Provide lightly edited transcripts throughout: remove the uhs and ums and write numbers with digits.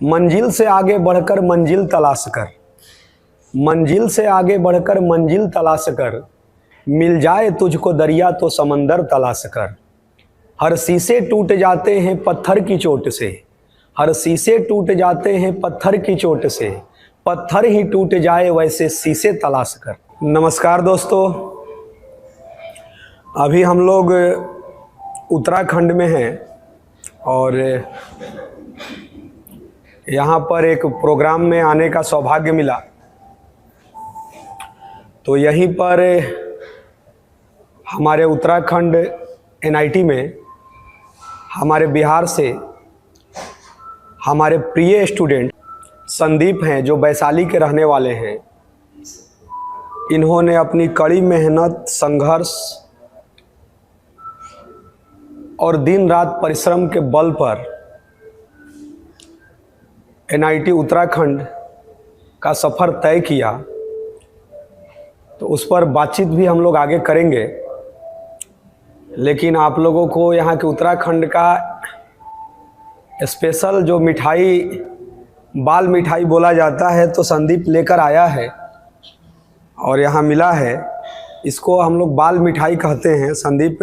मंजिल से आगे बढ़कर मंजिल तलाश कर, मंजिल से आगे बढ़कर मंजिल तलाश कर, मिल जाए तुझको दरिया तो समंदर तलाश कर। हर शीशे टूट जाते हैं पत्थर की चोट से, हर शीशे टूट जाते हैं पत्थर की चोट से, पत्थर ही टूट जाए वैसे शीशे तलाश कर। नमस्कार दोस्तों, अभी हम लोग उत्तराखंड में हैं और यहाँ पर एक प्रोग्राम में आने का सौभाग्य मिला। तो यहीं पर हमारे उत्तराखंड एनआईटी में हमारे बिहार से हमारे प्रिय स्टूडेंट संदीप हैं, जो वैशाली के रहने वाले हैं। इन्होंने अपनी कड़ी मेहनत, संघर्ष और दिन रात परिश्रम के बल पर एनआईटी उत्तराखंड का सफ़र तय किया। तो उस पर बातचीत भी हम लोग आगे करेंगे, लेकिन आप लोगों को यहाँ के उत्तराखंड का स्पेशल जो मिठाई, बाल मिठाई बोला जाता है, तो संदीप लेकर आया है और यहाँ मिला है। इसको हम लोग बाल मिठाई कहते हैं। संदीप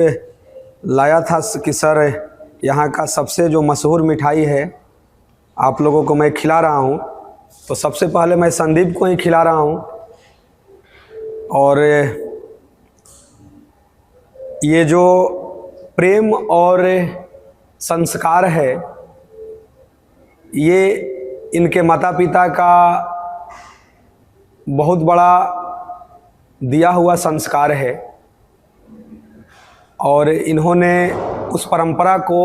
लाया था कि सर यहाँ का सबसे जो मशहूर मिठाई है आप लोगों को मैं खिला रहा हूँ। तो सबसे पहले मैं संदीप को ही खिला रहा हूँ। और ये जो प्रेम और संस्कार है, ये इनके माता पिता का बहुत बड़ा दिया हुआ संस्कार है और इन्होंने उस परंपरा को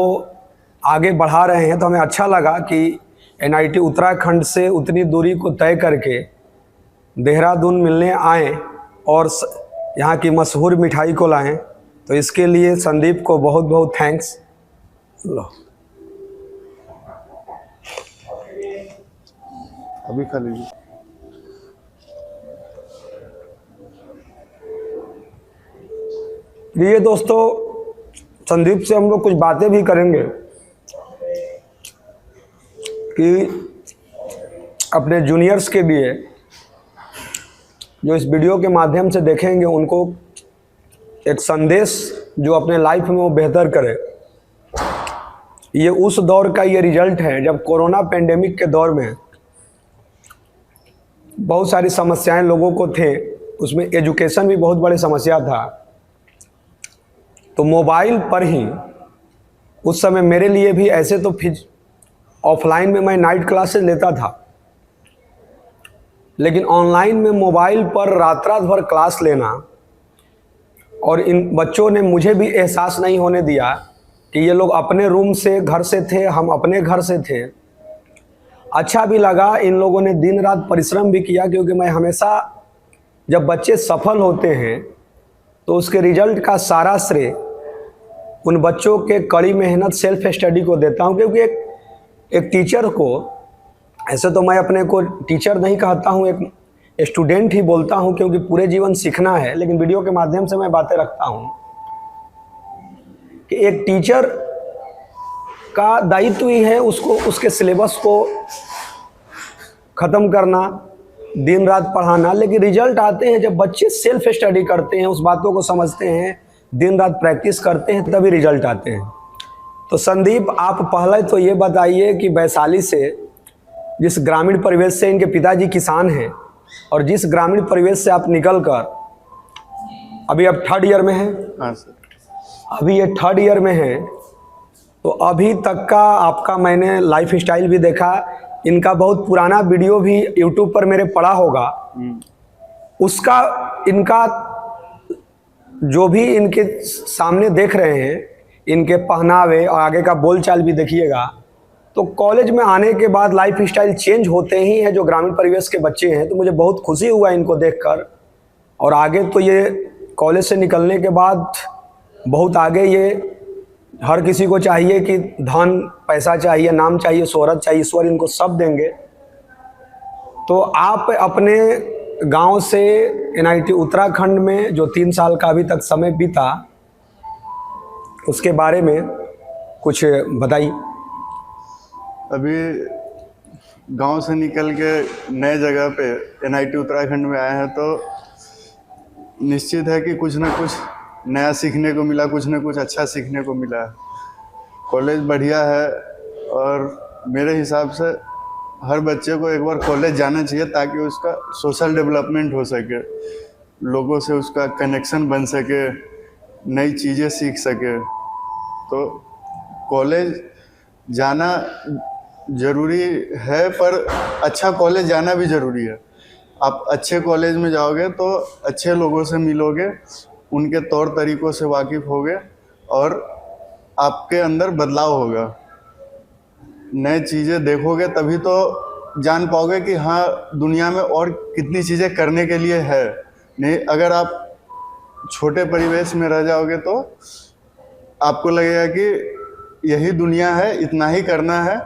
आगे बढ़ा रहे हैं। तो हमें अच्छा लगा कि एनआईटी उत्तराखंड से उतनी दूरी को तय करके देहरादून मिलने आए और यहाँ की मशहूर मिठाई को लाएं। तो इसके लिए संदीप को बहुत बहुत थैंक्स। लो अभी खा लीजिए। प्रिय दोस्तों, संदीप से हम लोग कुछ बातें भी करेंगे कि अपने जूनियर्स के लिए जो इस वीडियो के माध्यम से देखेंगे, उनको एक संदेश जो अपने लाइफ में वो बेहतर करे। ये उस दौर का ये रिजल्ट है जब कोरोना पेंडेमिक के दौर में बहुत सारी समस्याएं लोगों को थे, उसमें एजुकेशन भी बहुत बड़ी समस्या था। तो मोबाइल पर ही उस समय मेरे लिए भी, ऐसे तो ऑफलाइन में मैं नाइट क्लासेस लेता था, लेकिन ऑनलाइन में मोबाइल पर रात रात भर क्लास लेना, और इन बच्चों ने मुझे भी एहसास नहीं होने दिया कि ये लोग अपने रूम से, घर से थे, हम अपने घर से थे। अच्छा भी लगा, इन लोगों ने दिन रात परिश्रम भी किया, क्योंकि मैं हमेशा जब बच्चे सफल होते हैं तो उसके रिजल्ट का सारा श्रेय उन बच्चों के कड़ी मेहनत, सेल्फ स्टडी को देता हूं। क्योंकि एक टीचर को, ऐसे तो मैं अपने को टीचर नहीं कहता हूं, एक स्टूडेंट ही बोलता हूं, क्योंकि पूरे जीवन सीखना है, लेकिन वीडियो के माध्यम से मैं बातें रखता हूं कि एक टीचर का दायित्व ही है उसको, उसके सिलेबस को ख़त्म करना, दिन रात पढ़ाना। लेकिन रिजल्ट आते हैं जब बच्चे सेल्फ स्टडी करते हैं, उस बातों को समझते हैं, दिन रात प्रैक्टिस करते हैं, तभी रिजल्ट आते हैं। तो संदीप, आप पहले तो ये बताइए कि वैशाली से, जिस ग्रामीण परिवेश से, इनके पिताजी किसान हैं, और जिस ग्रामीण परिवेश से आप निकलकर अभी आप 3rd ईयर में हैं। हाँ सर। अभी ये 3rd ईयर में हैं, तो अभी तक का आपका मैंने लाइफ स्टाइल भी देखा। इनका बहुत पुराना वीडियो भी यूट्यूब पर मेरे पड़ा होगा, उसका, इनका जो भी इनके सामने देख रहे हैं, इनके पहनावे और आगे का बोलचाल भी देखिएगा। तो कॉलेज में आने के बाद लाइफ स्टाइल चेंज होते ही हैं जो ग्रामीण परिवेश के बच्चे हैं। तो मुझे बहुत खुशी हुआ इनको देखकर, और आगे तो ये कॉलेज से निकलने के बाद बहुत आगे, ये हर किसी को चाहिए कि धन, पैसा चाहिए, नाम चाहिए, शोहरत चाहिए, ईश्वर इनको सब देंगे। तो आप अपने गांव से एनआईटी उत्तराखंड में जो 3 साल का अभी तक समय बीता, उसके बारे में कुछ बताइए। अभी गांव से निकल के नए जगह पे NIT उत्तराखंड में आए हैं, तो निश्चित है कि कुछ ना कुछ नया सीखने को मिला, कुछ ना कुछ अच्छा सीखने को मिला। कॉलेज बढ़िया है और मेरे हिसाब से हर बच्चे को एक बार कॉलेज जाना चाहिए ताकि उसका सोशल डेवलपमेंट हो सके, लोगों से उसका कनेक्शन बन सके, नई चीज़ें सीख सके। तो कॉलेज जाना ज़रूरी है, पर अच्छा कॉलेज जाना भी ज़रूरी है। आप अच्छे कॉलेज में जाओगे तो अच्छे लोगों से मिलोगे, उनके तौर तरीक़ों से वाकिफ़ होगे और आपके अंदर बदलाव होगा। नए चीज़ें देखोगे तभी तो जान पाओगे कि हाँ, दुनिया में और कितनी चीज़ें करने के लिए है। नहीं, अगर आप छोटे परिवेश में रह जाओगे तो आपको लगेगा कि यही दुनिया है, इतना ही करना है,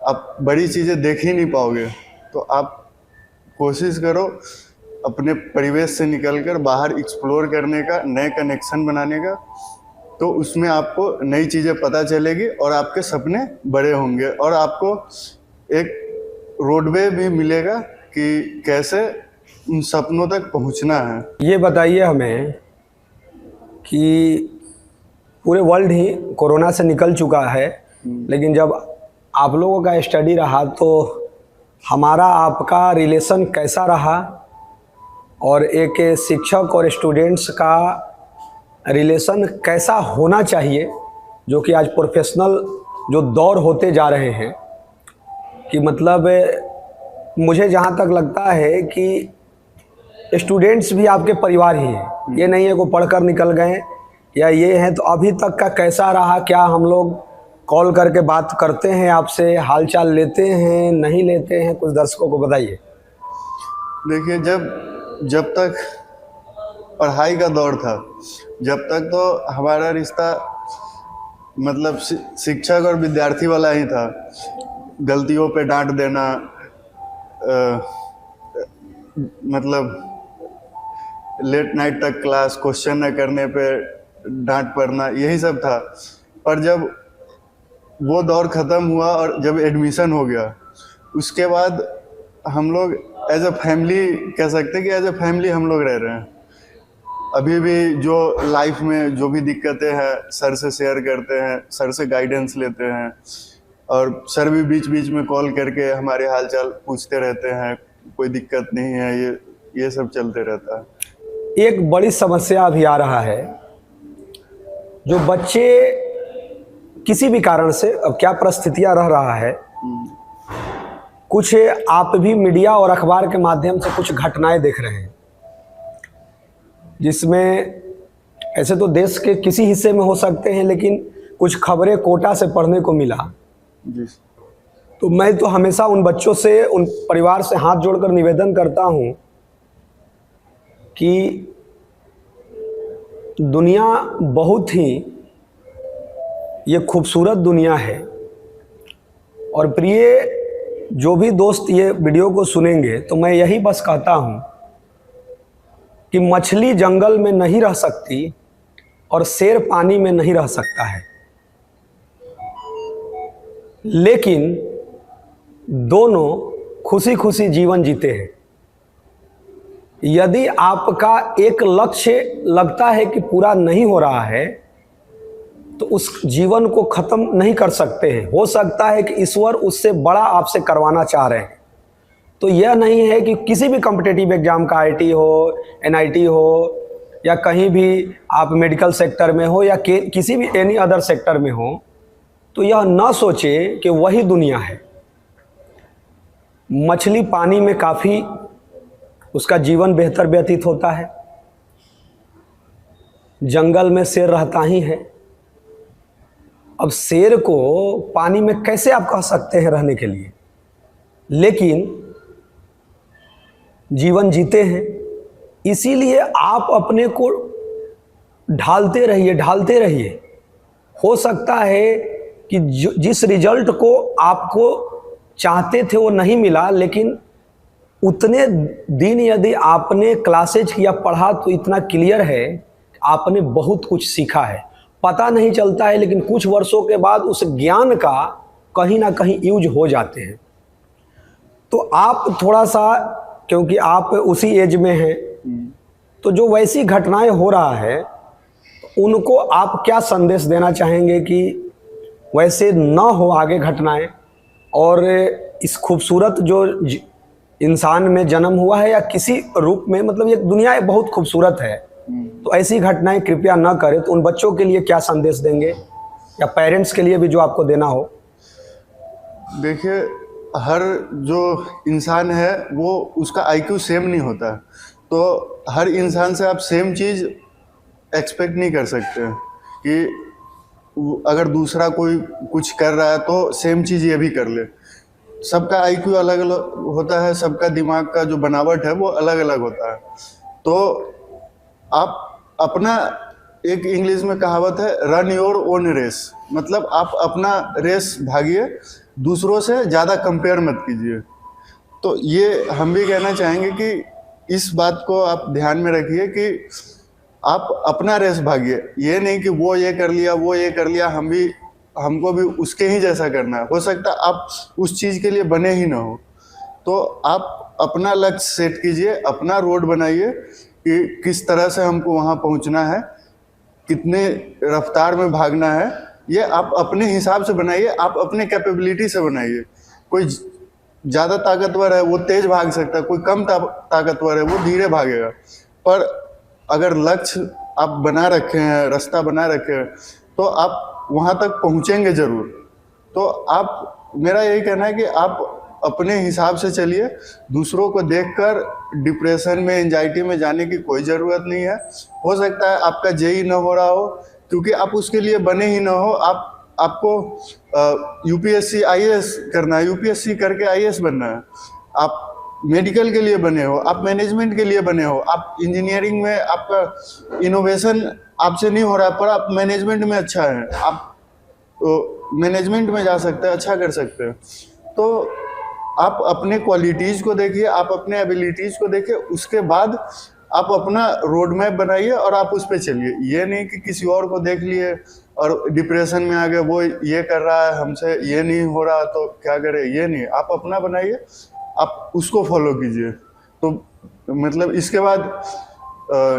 आप बड़ी चीज़ें देख ही नहीं पाओगे। तो आप कोशिश करो अपने परिवेश से निकलकर बाहर एक्सप्लोर करने का, नए कनेक्शन बनाने का, तो उसमें आपको नई चीज़ें पता चलेगी और आपके सपने बड़े होंगे और आपको एक रोडवे भी मिलेगा कि कैसे उन सपनों तक पहुंचना है। ये बताइए हमें कि पूरे वर्ल्ड ही कोरोना से निकल चुका है, लेकिन जब आप लोगों का स्टडी रहा तो हमारा आपका रिलेशन कैसा रहा, और एक शिक्षक और स्टूडेंट्स का रिलेशन कैसा होना चाहिए, जो कि आज प्रोफेशनल जो दौर होते जा रहे हैं। कि मतलब मुझे जहाँ तक लगता है कि स्टूडेंट्स भी आपके परिवार ही हैं, ये नहीं है को पढ़कर निकल गए या ये हैं। तो अभी तक का कैसा रहा? क्या हम लोग कॉल करके बात करते हैं आपसे, हालचाल लेते हैं, नहीं लेते हैं? कुछ दर्शकों को बताइए। देखिए, जब तक पढ़ाई का दौर था, जब तक तो हमारा रिश्ता मतलब शिक्षक और विद्यार्थी वाला ही था। गलतियों पे डांट देना, मतलब लेट नाइट तक क्लास, क्वेश्चन न करने पे डांट पड़ना, यही सब था। पर जब वो दौर ख़त्म हुआ और जब एडमिशन हो गया, उसके बाद हम लोग एज अ फैमिली कह सकते हैं कि एज अ फैमिली हम लोग रह रहे हैं। अभी भी जो लाइफ में जो भी दिक्कतें हैं सर से शेयर करते हैं, सर से गाइडेंस लेते हैं, और सर भी बीच बीच में कॉल करके हमारे हालचाल पूछते रहते हैं, कोई दिक्कत नहीं है, ये सब चलते रहता है। एक बड़ी समस्या अभी आ रहा है, जो बच्चे किसी भी कारण से, अब क्या परिस्थितियां रह रहा है, कुछ आप भी मीडिया और अखबार के माध्यम से कुछ घटनाएं देख रहे हैं, जिसमें ऐसे तो देश के किसी हिस्से में हो सकते हैं, लेकिन कुछ खबरें कोटा से पढ़ने को मिला जी। तो मैं तो हमेशा उन बच्चों से, उन परिवार से हाथ जोड़कर निवेदन करता हूं कि दुनिया बहुत ही ये खूबसूरत दुनिया है। और प्रिय जो भी दोस्त ये वीडियो को सुनेंगे, तो मैं यही बस कहता हूं कि मछली जंगल में नहीं रह सकती और शेर पानी में नहीं रह सकता है, लेकिन दोनों खुशी खुशी जीवन जीते हैं। यदि आपका एक लक्ष्य लगता है कि पूरा नहीं हो रहा है, तो उस जीवन को ख़त्म नहीं कर सकते हैं। हो सकता है कि ईश्वर उससे बड़ा आपसे करवाना चाह रहे हैं। तो यह नहीं है कि किसी भी कॉम्पिटिटिव एग्जाम का IIT हो, NIT हो, या कहीं भी आप मेडिकल सेक्टर में हो या किसी भी एनी अदर सेक्टर में हो, तो यह न सोचे कि वही दुनिया है। मछली पानी में काफ़ी उसका जीवन बेहतर व्यतीत होता है, जंगल में शेर रहता ही है। अब शेर को पानी में कैसे आप कह सकते हैं रहने के लिए, लेकिन जीवन जीते हैं। इसीलिए आप अपने को ढालते रहिए। हो सकता है कि जिस रिजल्ट को आपको चाहते थे वो नहीं मिला, लेकिन उतने दिन यदि आपने क्लासेज किया, पढ़ा, तो इतना क्लियर है आपने बहुत कुछ सीखा है। पता नहीं चलता है, लेकिन कुछ वर्षों के बाद उस ज्ञान का कहीं ना कहीं यूज हो जाते हैं। तो आप थोड़ा सा, क्योंकि आप उसी एज में हैं, तो जो वैसी घटनाएं हो रहा है उनको आप क्या संदेश देना चाहेंगे कि वैसे ना हो आगे घटनाएं, और इस खूबसूरत जो इंसान में जन्म हुआ है या किसी रूप में, मतलब ये दुनिया बहुत खूबसूरत है, तो ऐसी घटनाएं कृपया ना करें। तो उन बच्चों के लिए क्या संदेश देंगे, या पेरेंट्स के लिए भी जो आपको देना हो? देखिए, हर जो इंसान है वो उसका आईक्यू सेम नहीं होता, तो हर इंसान से आप सेम चीज़ एक्सपेक्ट नहीं कर सकते कि अगर दूसरा कोई कुछ कर रहा है तो सेम चीज़ ये भी कर ले। सबका आईक्यू अलग अलग होता है, सबका दिमाग का जो बनावट है वो अलग अलग होता है। तो आप अपना, एक इंग्लिश में कहावत है, रन योर ओन रेस, मतलब आप अपना रेस भागिए, दूसरों से ज़्यादा कंपेयर मत कीजिए। तो ये हम भी कहना चाहेंगे कि इस बात को आप ध्यान में रखिए कि आप अपना रेस भागिए, ये नहीं कि वो ये कर लिया वो ये कर लिया, हमको भी उसके ही जैसा करना है। हो सकता है आप उस चीज़ के लिए बने ही ना हो, तो आप अपना लक्ष्य सेट कीजिए, अपना रोड बनाइए कि किस तरह से हमको वहाँ पहुँचना है, कितने रफ्तार में भागना है, ये आप अपने हिसाब से बनाइए, आप अपने कैपेबिलिटी से बनाइए। कोई ज़्यादा ताकतवर है वो तेज भाग सकता है, कोई कम ताकतवर है वो धीरे भागेगा। पर अगर लक्ष्य आप बना रखे हैं, रास्ता बना रखे हैं, तो आप वहाँ तक पहुँचेंगे ज़रूर। तो आप, मेरा यही कहना है कि आप अपने हिसाब से चलिए, दूसरों को देखकर डिप्रेशन में, एंजाइटी में जाने की कोई ज़रूरत नहीं है। हो सकता है आपका जेई ना हो रहा हो क्योंकि आप उसके लिए बने ही ना हो, आपको यूपीएससी आईएएस करना है, यूपीएससी करके आईएएस बनना है, आप मेडिकल के लिए बने हो, आप मैनेजमेंट के लिए बने हो, आप इंजीनियरिंग में आपका इनोवेशन आपसे नहीं हो रहा पर आप मैनेजमेंट में अच्छा है, आप मैनेजमेंट में जा सकते हैं, अच्छा कर सकते हैं। तो आप अपने क्वालिटीज़ को देखिए, आप अपने एबिलिटीज़ को देखिए, उसके बाद आप अपना रोड मैप बनाइए और आप उस पर चलिए। ये नहीं कि किसी और को देख लिए और डिप्रेशन में आ गए, वो ये कर रहा है हमसे ये नहीं हो रहा तो क्या करें, ये नहीं, आप अपना बनाइए, आप उसको फॉलो कीजिए। तो मतलब इसके बाद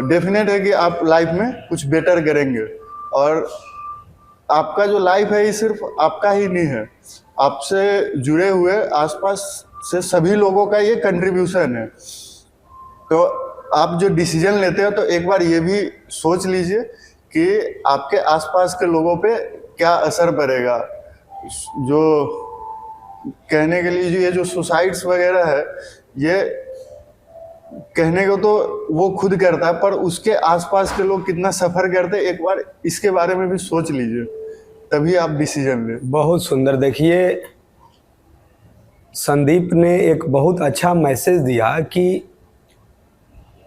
डेफिनेट है कि आप लाइफ में कुछ बेटर करेंगे। और आपका जो लाइफ है ये सिर्फ आपका ही नहीं है, आपसे जुड़े हुए आसपास से सभी लोगों का ये कंट्रीब्यूशन है। तो आप जो डिसीजन लेते हो तो एक बार ये भी सोच लीजिए कि आपके आसपास के लोगों पे क्या असर पड़ेगा। जो कहने के लिए जो ये जो सुसाइड्स वगैरह है, ये कहने को तो वो खुद करता है, पर उसके आसपास के लोग कितना सफ़र करते हैं, एक बार इसके बारे में भी सोच लीजिए, तभी आप डिसीजन लें। बहुत सुंदर। देखिए, संदीप ने एक बहुत अच्छा मैसेज दिया कि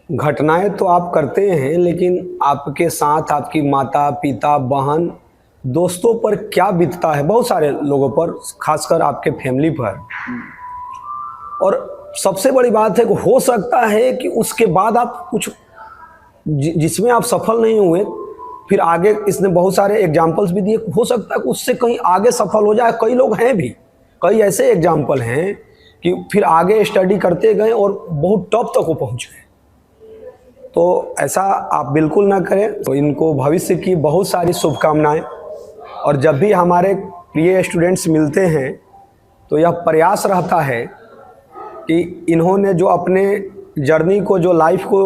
घटनाएं तो आप करते हैं, लेकिन आपके साथ आपकी माता पिता बहन दोस्तों पर क्या बीतता है, बहुत सारे लोगों पर, खासकर आपके फैमिली पर। और सबसे बड़ी बात है कि हो सकता है कि उसके बाद आप कुछ जिसमें आप सफल नहीं हुए, फिर आगे इसने बहुत सारे एग्जाम्पल्स भी दिए, हो सकता है कि उससे कहीं आगे सफल हो जाए। कई लोग हैं भी, कई ऐसे एग्जाम्पल हैं कि फिर आगे स्टडी करते गए और बहुत टॉप तक वो पहुँच गए। तो ऐसा आप बिल्कुल ना करें। तो इनको भविष्य की बहुत सारी शुभकामनाएं। और जब भी हमारे प्रिय स्टूडेंट्स मिलते हैं तो यह प्रयास रहता है कि इन्होंने जो अपने जर्नी को, जो लाइफ को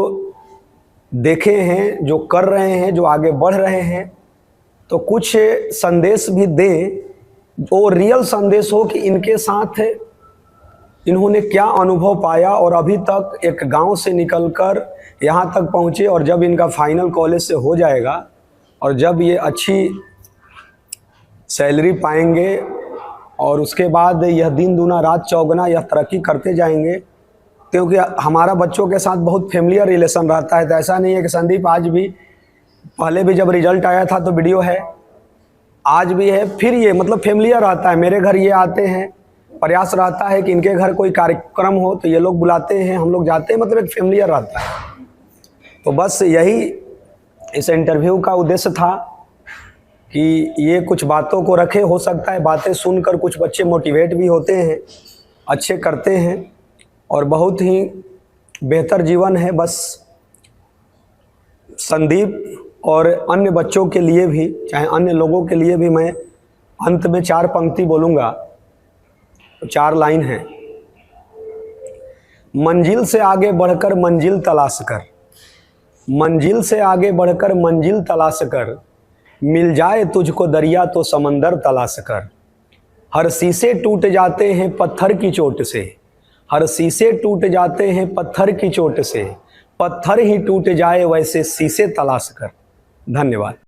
देखे हैं, जो कर रहे हैं, जो आगे बढ़ रहे हैं, तो कुछ संदेश भी दें, वो रियल संदेश हो कि इनके साथ इन्होंने क्या अनुभव पाया और अभी तक एक गांव से निकलकर यहाँ तक पहुँचे। और जब इनका फाइनल कॉलेज से हो जाएगा और जब ये अच्छी सैलरी पाएंगे और उसके बाद यह दिन दूना रात चौगुना यह तरक्की करते जाएंगे, क्योंकि हमारा बच्चों के साथ बहुत फैमिलियर रिलेशन रहता है। तो ऐसा नहीं है कि संदीप आज भी, पहले भी जब रिजल्ट आया था तो वीडियो है, आज भी है, फिर ये मतलब फैमिलियर रहता है। मेरे घर ये आते हैं, प्रयास रहता है कि इनके घर कोई कार्यक्रम हो तो ये लोग बुलाते हैं, हम लोग जाते हैं, मतलब एक फैमिलियर रहता है। तो बस यही इस इंटरव्यू का उद्देश्य था कि ये कुछ बातों को रखे। हो सकता है बातें सुनकर कुछ बच्चे मोटिवेट भी होते हैं अच्छे करते हैं और बहुत ही बेहतर जीवन है। बस संदीप और अन्य बच्चों के लिए भी, चाहे अन्य लोगों के लिए भी मैं अंत में 4 पंक्ति बोलूँगा, 4 लाइन है। मंजिल से आगे बढ़कर मंजिल तलाश कर, मंजिल से आगे बढ़कर मंजिल तलाश कर, मिल जाए तुझको दरिया तो समंदर तलाश कर। हर शीशे टूट जाते हैं पत्थर की चोट से, हर शीशे टूट जाते हैं पत्थर की चोट से, पत्थर ही टूट जाए वैसे शीशे तलाश कर। धन्यवाद।